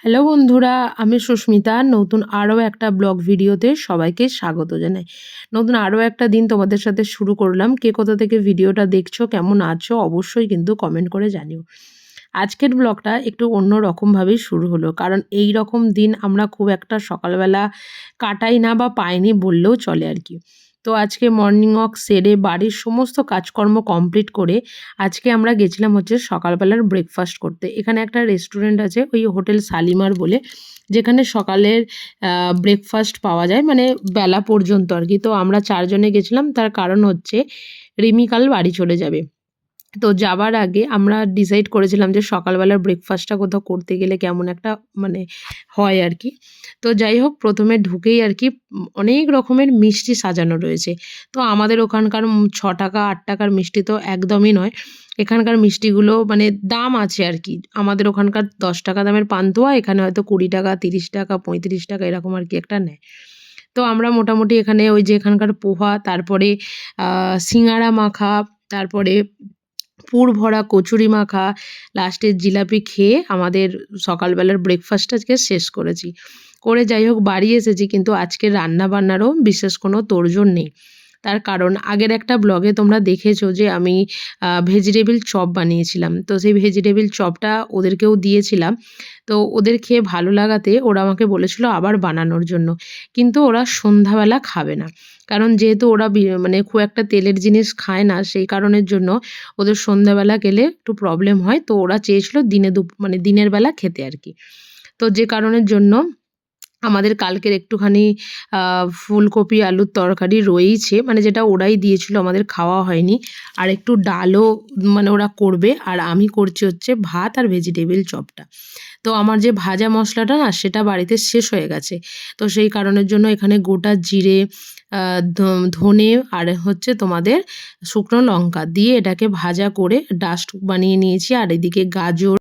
Hello বন্ধুরা, আমি সুস্মিতা। নতুন আরও একটা ব্লগ ভিডিওতে সবাইকে স্বাগত জানাই। নতুন আরও একটা দিন তোমাদের সাথে শুরু করলাম। কে কোথা থেকে ভিডিওটা দেখছো, কেমন আছো অবশ্যই কিন্তু কমেন্ট করে জানিও। আজকের ব্লগটা একটু অন্য রকমভাবেই শুরু হলো, কারণ এই রকম দিন আমরা খুব একটা সকালবেলা কাটাই না বা পাইনি বললেও চলে আর কি। তো আজকে মর্নিং ওয়াক সেরে বাড়ির সমস্ত কাজকর্ম কমপ্লিট করে আজকে আমরা গেছিলাম হচ্ছে সকালবেলার ব্রেকফাস্ট করতে। এখানে একটা রেস্টুরেন্ট আছে, ওই হোটেল শালিমার বলে, যেখানে সকালের ব্রেকফাস্ট পাওয়া যায়, মানে বেলা পর্যন্ত আর কি। তো আমরা 4 জনে গেছিলাম, তার কারণ হচ্ছে রিমি কাল বাড়ি চলে যাবে। তো যাবার আগে আমরা ডিসাইড করেছিলাম যে সকালবেলার ব্রেকফাস্টটা কোথাও করতে গেলে কেমন একটা মানে হয় আর কি। তো যাই হোক, প্রথমে ঢুকেই আর কি অনেক রকমের মিষ্টি সাজানো রয়েছে। তো আমাদের ওখানকার ৳৬ ৳৮ মিষ্টি তো একদমই নয়। এখানকার মিষ্টিগুলো মানে দাম আছে আর কি। আমাদের ওখানকার ৳10 দামের পান্তুয়া এখানে হয়তো ৳20, ৳30, ৳35 এরকম আর কি একটা নেয়। তো আমরা মোটামুটি এখানে ওই যে এখানকার পোহা, তারপরে সিঙ্গারা মাখা, তারপরে পুর ভরা কচুরি মাখা, লাস্টে জিলাপি খেয়ে আমাদের সকালবেলার ব্রেকফাস্ট আজকে শেষ করেছি। করে যাই হোক বাড়ি এসেছি, কিন্তু আজকে রান্না-বান্নারও বিশেষ কোনো তোড়জোড় নেই। তার কারণ আগের একটা ব্লগে তোমরা দেখেছো যে আমি ভেজিটেবল চপ বানিয়েছিলাম। তো সেই ভেজিটেবল চপটা ওদেরকেও দিয়েছিলাম। তো ওদের খেয়ে ভালো লাগাতে ওরা আমাকে বলেছিল আবার বানানোর জন্য। কিন্তু ওরা সন্ধ্যাবেলা খাবে না। কারণ যেহেতু ওরা মানে খুব একটা তেলের জিনিস খায় না, সেই কারণের জন্য ওদের সন্ধ্যাবেলা গেলে একটু প্রবলেম হয়। তো ওরা চেয়েছিল দিনে মানে দিনের বেলা খেতে আর কি। তো যে কারণের জন্য আমাদের কালকের একটুখানি আ ফুলকপি আলুর তরকারি রয়েইছে, মানে যেটা ওরাই দিয়েছিল, আমাদের খাওয়া হয়নি। আর একটু ডালও মানে ওরা করবে, আর আমি করছি হচ্ছে ভাত আর ভেজিটেবল চপটা। তো আমার যে ভাজা মশলাটা না সেটা বাড়িতে শেষ হয়ে গেছে। তো সেই কারণের জন্য এখানে গোটা জিরে, আ ধনে আর হচ্ছে তোমাদের শুকনো লঙ্কা দিয়ে এটাকে ভাজা করে ডাস্ট বানিয়ে নিয়েছি। আর এদিকে গাজর,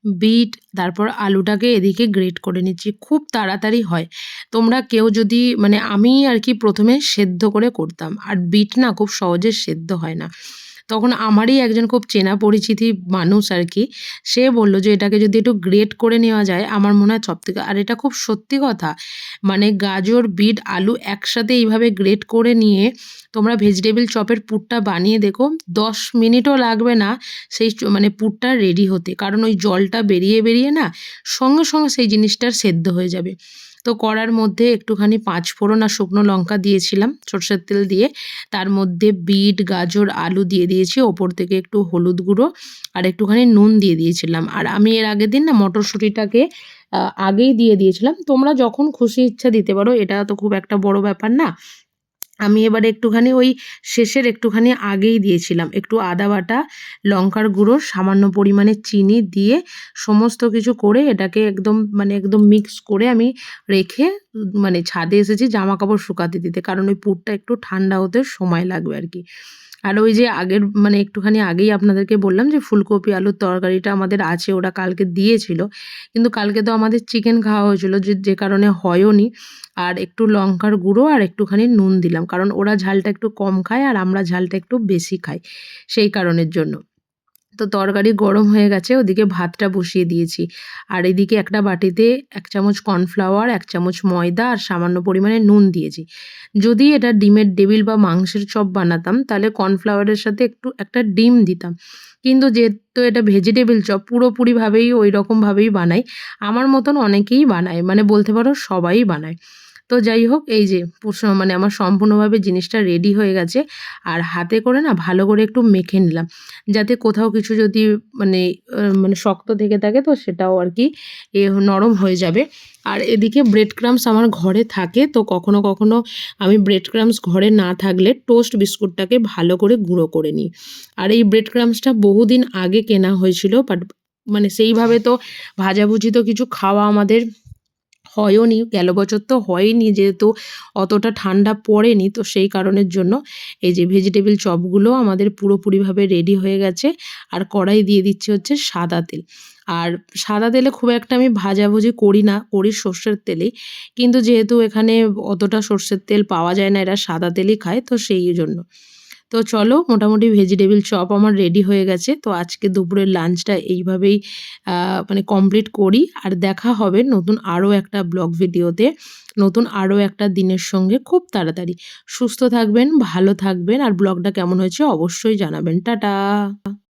বিট, তারপর আলুটাকে এদিকে গ্রেট করে নিচ্ছি। খুব তাড়াতাড়ি হয়। তোমরা কেউ যদি মানে আমি আর কি ১ম এ সেদ্ধ করে করতাম। আর বিট না খুব সহজে সেদ্ধ হয় না। তখন আমারই একজন খুব চেনা পরিচিতি মানুষ আর কি, সে বলল যে এটাকে যদি একটু গ্রেট করে নেওয়া যায় আমার মনে হয় সবথেকে, আর এটা খুব সত্যি কথা। মানে গাজর, বিট, আলু একসাথে এইভাবে গ্রেট করে নিয়ে তোমরা ভেজিটেবল চপের পুরটা বানিয়ে দেখো, ১০ মিনিটও লাগবে না সেই মানে পুরটা রেডি হতে। কারণ ওই জলটা বেরিয়ে না সঙ্গে, সঙ্গে সেই জিনিসটা সেদ্ধ হয়ে যাবে। তো কড়ার মধ্যে একটুখানি ৫ ফোড়ন আর শুকনো লঙ্কা দিয়েছিলাম সরষের তেল দিয়ে। তার মধ্যে বিট, গাজর, আলু দিয়ে দিয়েছি। ওপর থেকে একটু হলুদ গুঁড়ো আর একটুখানি নুন দিয়ে দিয়েছিলাম। আর আমি এর আগের দিন না মটরশুঁটিটাকে আগেই দিয়ে দিয়েছিলাম। তোমরা যখন খুশি ইচ্ছা দিতে পারো। এটা তো খুব একটা বড় ব্যাপার না। আমি এবারে একটুখানি ওই শেষের একটুখানি আগেই দিয়েছিলাম। একটু আদা বাটা, লঙ্কার গুঁড়ো, সামান্য পরিমাণে চিনি দিয়ে সমস্ত কিছু করে এটাকে একদম মানে একদম মিক্স করে আমি রেখে মানে ছাদে এসেছি জামাকাপড় শুকাতে দিতে। কারণ ওই পুরটা একটু ঠান্ডা হতে সময় লাগবে আরকি। আর ওই যে আগের মানে একটুখানি আগেই আপনাদেরকে বললাম যে ফুলকপি আলুর তরকারিটা আমাদের আছে, ওরা কালকে দিয়েছিল। কিন্তু কালকে তো আমাদের চিকেন খাওয়া হয়েছিল, যে কারণে হয়ওনি। আর একটু লঙ্কার গুঁড়ো আর একটুখানি নুন দিলাম। কারণ ওরা ঝালটা একটু কম খায় আর আমরা ঝালটা একটু বেশি খাই, সেই কারণের জন্য। তো তরকারি গরম হয়ে গেছে, ওদিকে ভাতটা বসিয়ে দিয়েছি। আর এদিকে একটা বাটিতে ১ চামচ কর্নফ্লাওয়ার, ১ চামচ ময়দা আর সামান্য পরিমাণে নুন দিয়েছি। যদি এটা ডিমের ডেভিল বা মাংসের চপ বানাতাম তাহলে কর্নফ্লাওয়ারের সাথে একটু একটা ডিম দিতাম। কিন্তু যেহেতু এটা ভেজিটেবল চপ পুরোপুরিভাবেই ওইরকমভাবেই বানাই। আমার মতন অনেকেই বানায়, মানে বলতে পারো সবাই বানায়। তো যাই হোক, এই যে মানে আমার সম্পূর্ণভাবে জিনিসটা রেডি হয়ে গেছে। আর হাতে করে না ভালো করে একটু মেখে নিলাম। যাতে কোথাও কিছু যদি মানে মানে শক্ত থেকে থাকে তো সেটাও আর কি নরম হয়ে যাবে। আর এদিকে ব্রেড ক্রাম্বস আমার ঘরে থাকে, তো কখনো, কখনো আমি ব্রেড ক্রাম্বস ঘরে না থাকলে টোস্ট বিস্কুটটাকে ভালো করে গুঁড়ো করে নিই। আর এই ব্রেড ক্রাম্বসটা বহুদিন আগে কেনা হয়েছিল, বাট মানে সেইভাবে তো ভাজাভুজি তো কিছু খাওয়া আমাদের হয়ওনি, গেল বছর তো হয়নি যেহেতু অতটা ঠান্ডা পড়েনি। তো সেই কারণের জন্য এই যে ভেজিটেবল চপগুলো আমাদের পুরোপুরিভাবে রেডি হয়ে গেছে। আর কড়াই দিয়ে দিচ্ছি হচ্ছে সাদা তেল। আর সাদা তেলে খুব একটা আমি ভাজাভুজি করি না, করি সর্ষের তেলেই। কিন্তু যেহেতু এখানে অতটা সর্ষের তেল পাওয়া যায় না, এরা সাদা তেলই খায়, তো সেই জন্য। তো চলো মোটামুটি ভেজিটেবল চপ আমার রেডি হয়ে গেছে। তো আজকে দুপুরের লাঞ্চটা এইভাবেই মানে কমপ্লিট করি। আর দেখা হবে নতুন আরও একটা ব্লগ ভিডিওতে, নতুন আরও একটা দিনের সঙ্গে খুব তাড়াতাড়ি। সুস্থ থাকবেন, ভালো থাকবেন আর ব্লগটা কেমন হয়েছে অবশ্যই জানাবেন। টাটা।